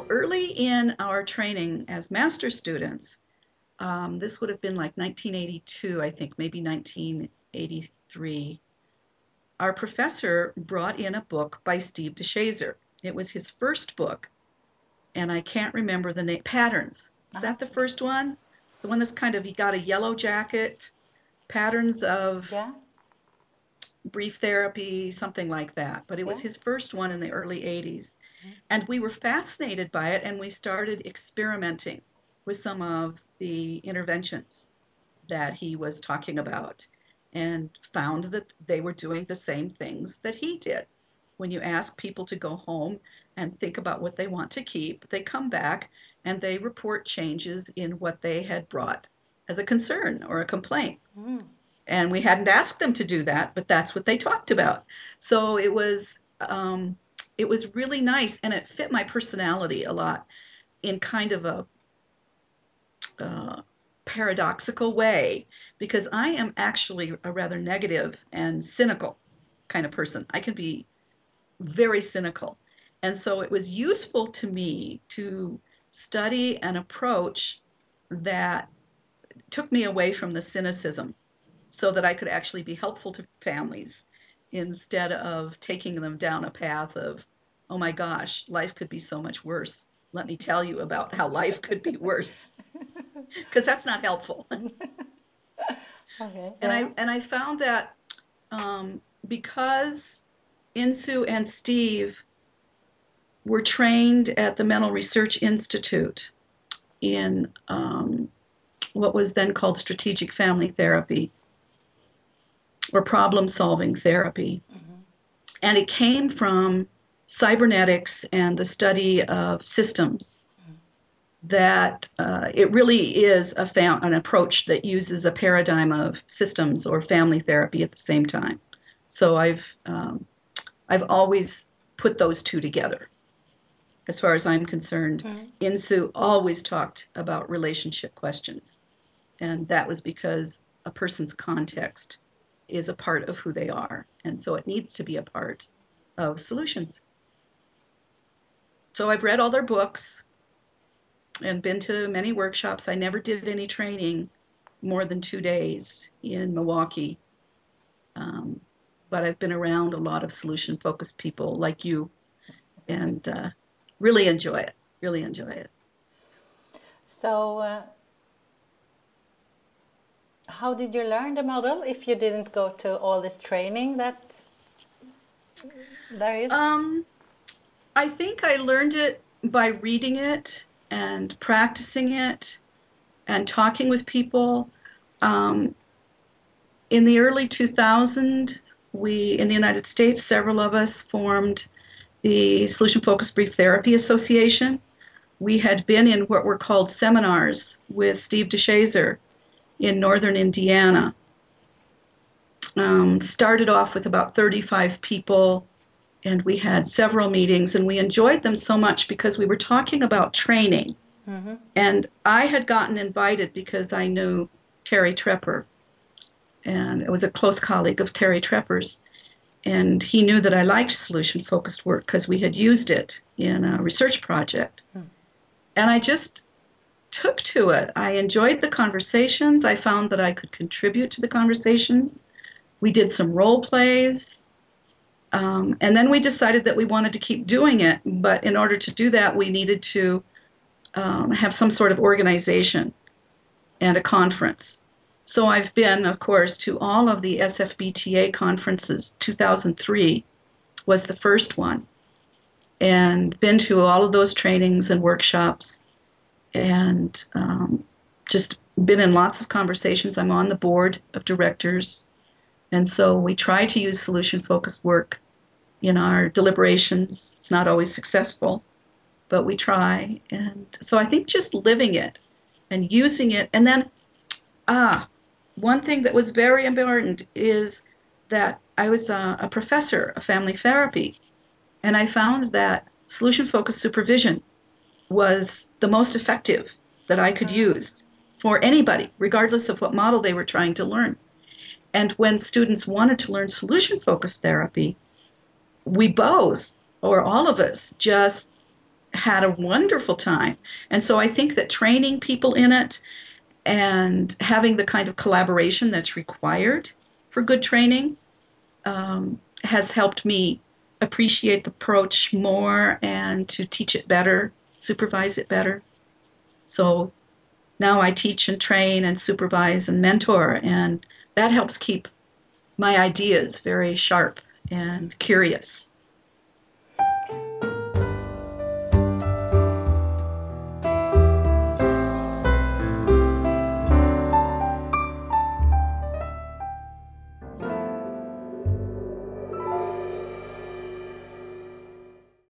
early in our training as master students, this would have been like 1982, I think, maybe 1983, our professor brought in a book by Steve DeShazer. It was his first book, and I can't remember the name. Patterns. Is that the first one? The one that's kind of, he got a yellow jacket, patterns of brief therapy, something like that. But it was his first one in the early 80s. And we were fascinated by it, and we started experimenting with some of the interventions that he was talking about, and found that they were doing the same things that he did. When you ask people to go home and think about what they want to keep, they come back and they report changes in what they had brought as a concern or a complaint. And we hadn't asked them to do that, but that's what they talked about. So it was really nice, and it fit my personality a lot in kind of a paradoxical way, because I am actually a rather negative and cynical kind of person. I can be very cynical. And so it was useful to me to study an approach that took me away from the cynicism so that I could actually be helpful to families instead of taking them down a path of, oh my gosh, life could be so much worse. Let me tell you about how life could be worse. Because that's not helpful. And I found that because Insoo and Steve were trained at the Mental Research Institute in what was then called strategic family therapy or problem-solving therapy. And it came from cybernetics and the study of systems, that it really is an approach that uses a paradigm of systems or family therapy at the same time. So I've always put those two together. As far as I'm concerned, Insoo always talked about relationship questions, and that was because a person's context is a part of who they are, and so it needs to be a part of solutions. So I've read all their books and been to many workshops. I never did any training more than 2 days in Milwaukee, but I've been around a lot of solution-focused people like you, and really enjoy it, really enjoy it. So how did you learn the model if you didn't go to all this training that there is? I think I learned it by reading it and practicing it and talking with people. In the early 2000s, in the United States, several of us formed the Solution Focused Brief Therapy Association. We had been in what were called seminars with Steve DeShazer in northern Indiana. Started off with about 35 people, and we had several meetings, and we enjoyed them so much because we were talking about training. And I had gotten invited because I knew Terry Trepper, and it was a close colleague of Terry Trepper's, and he knew that I liked solution-focused work because we had used it in a research project. And I just took to it. I enjoyed the conversations. I found that I could contribute to the conversations. We did some role plays. And then we decided that we wanted to keep doing it, but in order to do that, we needed to have some sort of organization and a conference. So I've been, of course, to all of the SFBTA conferences. 2003 was the first one, and been to all of those trainings and workshops, and just been in lots of conversations. I'm on the board of directors. And so we try to use solution-focused work in our deliberations. It's not always successful, but we try. And so I think just living it and using it. And then, one thing that was very important is that I was a professor of family therapy, and I found that solution-focused supervision was the most effective that I could use for anybody, regardless of what model they were trying to learn. And when students wanted to learn solution-focused therapy, we both, or all of us, just had a wonderful time. And so I think that training people in it and having the kind of collaboration that's required for good training has helped me appreciate the approach more and to teach it better, supervise it better. So now I teach and train and supervise and mentor, and that helps keep my ideas very sharp and curious.